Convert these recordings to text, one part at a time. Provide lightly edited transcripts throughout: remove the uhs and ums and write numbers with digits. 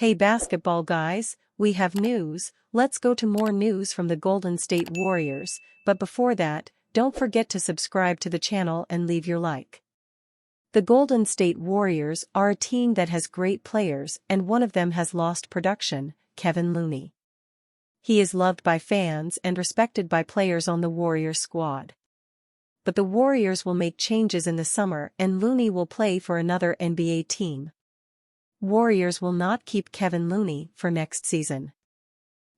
Hey basketball guys, we have news. Let's go to more news from the Golden State Warriors, but before that, don't forget to subscribe to the channel and leave your like. The Golden State Warriors are a team that has great players, and one of them has lost production, Kevin Looney. He is loved by fans and respected by players on the Warriors squad. But the Warriors will make changes in the summer and Looney will play for another NBA team. Warriors will not keep Kevin Looney for next season.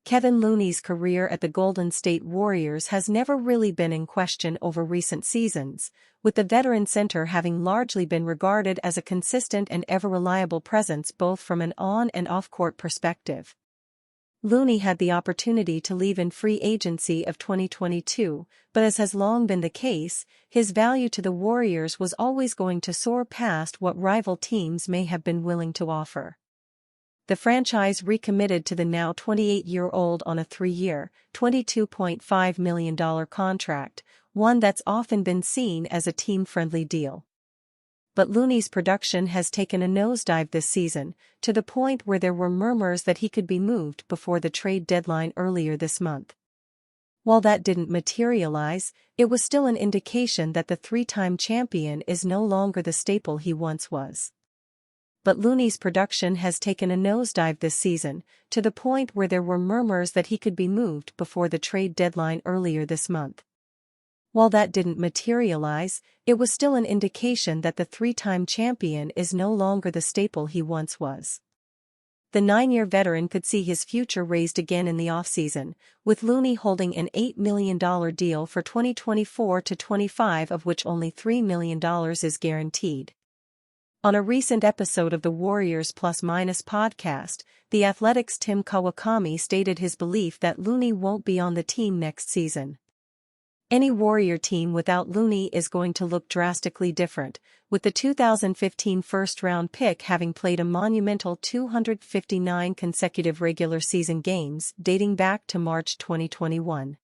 Kevin Looney's career at the Golden State Warriors has never really been in question over recent seasons, with the veteran center having largely been regarded as a consistent and ever-reliable presence both from an on- and off-court perspective. Looney had the opportunity to leave in free agency of 2022, but as has long been the case, his value to the Warriors was always going to soar past what rival teams may have been willing to offer. The franchise recommitted to the now 28-year-old on a 3-year, $22.5 million contract, one that's often been seen as a team-friendly deal. But Looney's production has taken a nosedive this season, to the point where there were murmurs that he could be moved before the trade deadline earlier this month. While that didn't materialize, it was still an indication that the three-time champion is no longer the staple he once was. But Looney's production has taken a nosedive this season, to the point where there were murmurs that he could be moved before the trade deadline earlier this month. While that didn't materialize, it was still an indication that the three-time champion is no longer the staple he once was. The 9-year veteran could see his future raised again in the offseason, with Looney holding an $8 million deal for 2024-25, of which only $3 million is guaranteed. On a recent episode of the Warriors Plus Minus podcast, The Athletic's Tim Kawakami stated his belief that Looney won't be on the team next season. Any Warrior team without Looney is going to look drastically different, with the 2015 first-round pick having played a monumental 259 consecutive regular season games dating back to March 2021.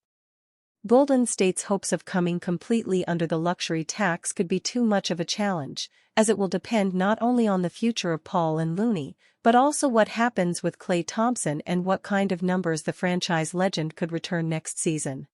Golden State's hopes of coming completely under the luxury tax could be too much of a challenge, as it will depend not only on the future of Paul and Looney, but also what happens with Klay Thompson and what kind of numbers the franchise legend could return next season.